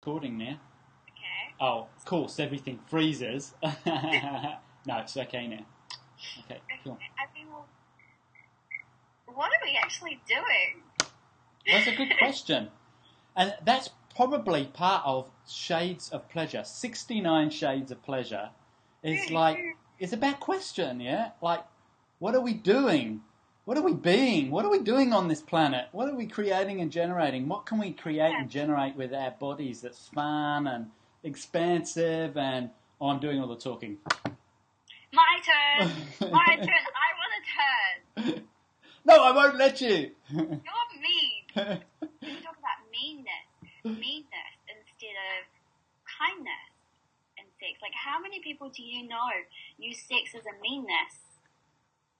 Recording now. Okay. Oh, of course, everything freezes. No, it's okay now. Okay, cool. Well, what are we actually doing? That's a good question. And that's probably part of Shades of Pleasure. 69 Shades of Pleasure is it's about question, yeah? Like, what are we doing? What are we being? What are we doing on this planet? What are we creating and generating? What can we create and generate with our bodies that's fun and expansive and... Oh, I'm doing all the talking. My turn. My turn. I want a turn. No, I won't let you. You're mean. We talk about meanness instead of kindness in sex. Like, how many people do you know use sex as a meanness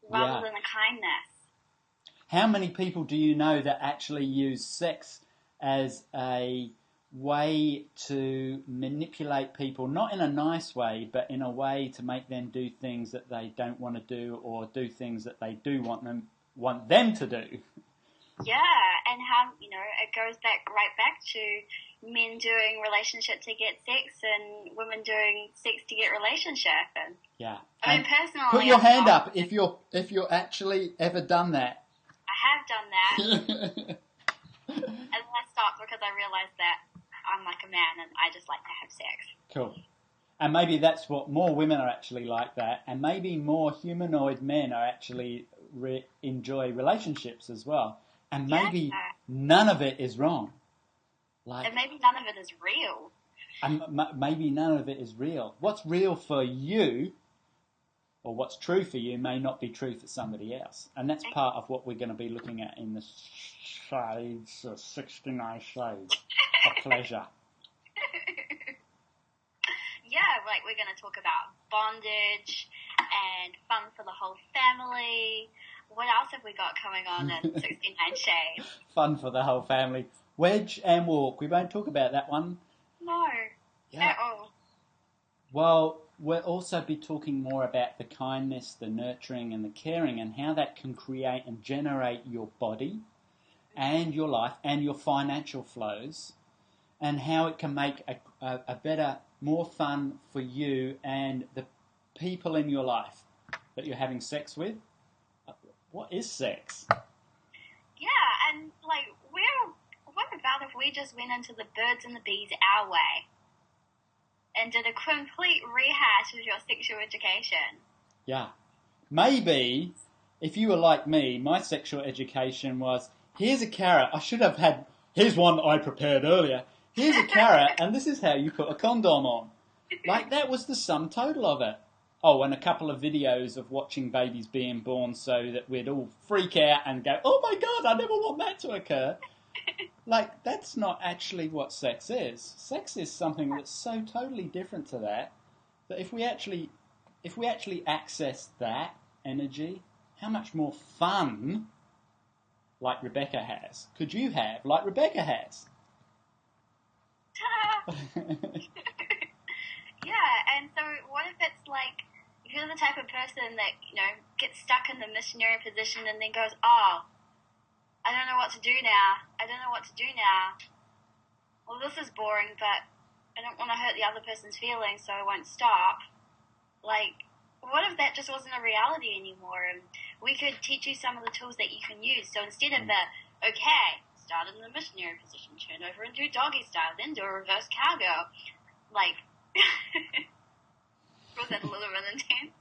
rather than a kindness? How many people do you know that actually use sex as a way to manipulate people, not in a nice way, but in a way to make them do things that they don't want to do, or do things that they do want them to do? Yeah, and how, it goes right back to men doing relationship to get sex and women doing sex to get relationship. And yeah. I mean, personally, put your hand up if you're actually ever done that. I have done that. And then I stopped because I realised that I'm like a man and I just like to have sex. Cool. And maybe that's what more women are actually like that, and maybe more humanoid men are actually enjoy relationships as well. And maybe none of it is wrong. And maybe none of it is real. And maybe none of it is real. What's real for you, or what's true for you, may not be true for somebody else. And that's part of what we're going to be looking at in the shades, 69 shades of pleasure. Yeah, like we're going to talk about bondage and fun for the whole family. What else have we got coming on in 69 Shades? Fun for the whole family. Wedge and walk. We won't talk about that one. No. Yeah. At all. Well, we'll also be talking more about the kindness, the nurturing and the caring, and how that can create and generate your body and your life and your financial flows, and how it can make a better, more fun for you and the people in your life that you're having sex with. What is sex? Yeah, and what about if we just went into the birds and the bees our way and did a complete rehash of your sexual education? Yeah. Maybe, if you were like me, my sexual education was, here's a carrot. I should have had, here's one I prepared earlier. Here's a carrot, and this is how you put a condom on. Like, that was the sum total of it. Oh, and a couple of videos of watching babies being born so that we'd all freak out and go, oh my God, I never want that to occur. Like, that's not actually what sex is. Sex is something that's so totally different to that, that if we actually access that energy, how much more fun, like Rebecca has, could you have, like Rebecca has? Yeah, and so what if it's like, if you're the type of person that, gets stuck in the missionary position and then goes, oh, I don't know what to do now. Well, this is boring, but I don't want to hurt the other person's feelings, so I won't stop. Like, what if that just wasn't a reality anymore? And we could teach you some of the tools that you can use. So instead of start in the missionary position, turn over and do doggy style, then do a reverse cowgirl. Like, was that a little bit intense?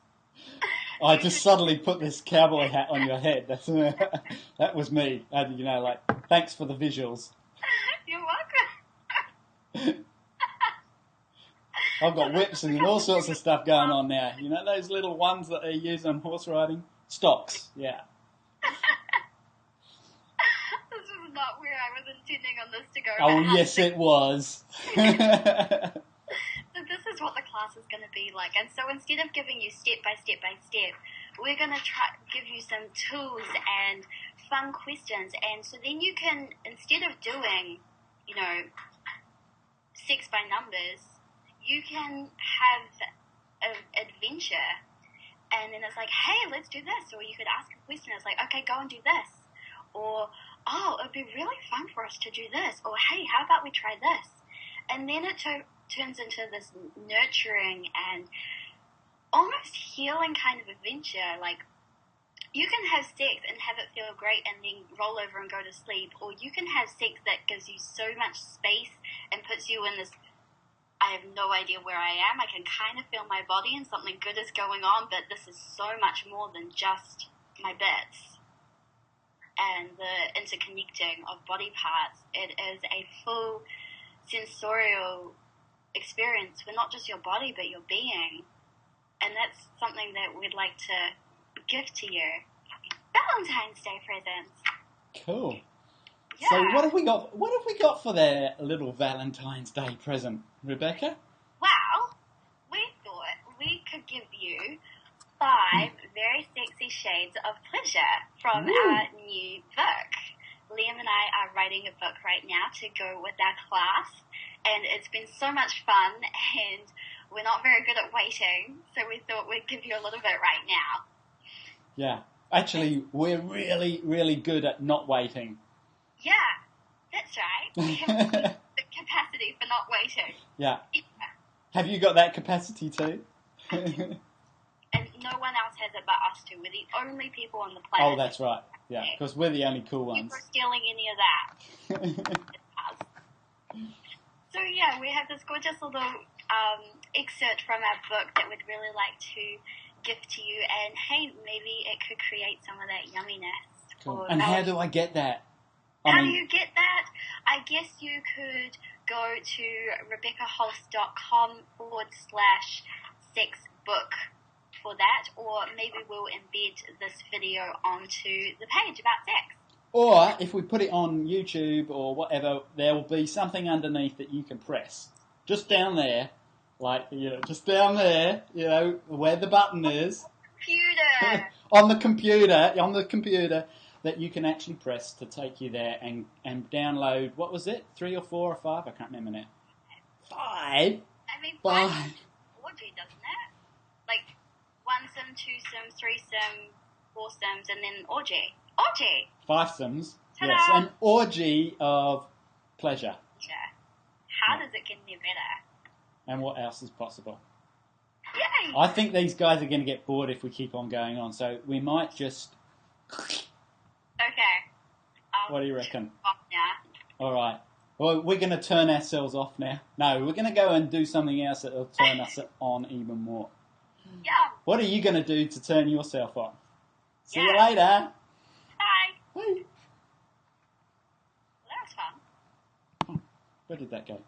I just suddenly put this cowboy hat on your head. That was me. Thanks for the visuals. You're welcome. I've got whips and all sorts of stuff going on now. You know those little ones that they use on horse riding? Stocks, yeah. This was not where I was intending on this to go. Oh, yes, it was. So this is what the class is going to be like. And so instead of giving you step by step, we're going to give you some tools and fun questions. And so then you can, instead of doing, sex by numbers, you can have an adventure. And then it's like, hey, let's do this. Or you could ask a question. It's like, okay, go and do this. Or, oh, it'd be really fun for us to do this. Or, hey, how about we try this? and then it turns into this nurturing and almost healing kind of adventure. Like, you can have sex and have it feel great and then roll over and go to sleep, or you can have sex that gives you so much space and puts you in this, I have no idea where I am, I can kind of feel my body and something good is going on, but this is so much more than just my bits. And the interconnecting of body parts, it is a full sensorial experience for not just your body but your being. And that's something that we'd like to gift to you. Valentine's Day presents. Cool. Yeah. So what have we got? What have we got for their little Valentine's Day present, Rebecca? Well, we thought we could give you 5 very sexy shades of pleasure from our new book. Liam and I are writing a book right now to go with our class, and it's been so much fun, and we're not very good at waiting, so we thought we'd give you a little bit right now. Yeah. Actually, we're really, really good at not waiting. Yeah, that's right. We have the capacity for not waiting. Yeah. Have you got that capacity too? And no one else has it but us two. We're the only people on the planet. Oh, that's right. Yeah, because we're the only cool ones. If we're stealing any of that, it's us. So yeah, we have this gorgeous little excerpt from our book that we'd really like to gift to you, and hey, maybe it could create some of that yumminess. Cool. And how do I get that? How do you get that? I guess you could go to RebeccaHolst.com/sexbook for that, or maybe we'll embed this video onto the page about sex. Or if we put it on YouTube or whatever, there will be something underneath that you can press. Just down there, just down there, where the button is. Computer. on the computer, that you can actually press to take you there and download, what was it, 3 or 4 or 5? I can't remember now. 5? I mean, 5. Orgy, doesn't it? Like, 1 sim, 2 sim, 3 sim, 4 sims, and then orgy. Orgy! 5 sims. Ta-da! Yes, an orgy of pleasure. Yeah. How does it get any better? And what else is possible? Yay! I think these guys are going to get bored if we keep on going on, so we might just... Okay. What do you reckon? Off now. All right. Well, we're going to turn ourselves off now. No, we're going to go and do something else that will turn us on even more. Yeah. What are you going to do to turn yourself on? See you Yeah. later. Bye. Bye. Well, that was fun. Where did that go?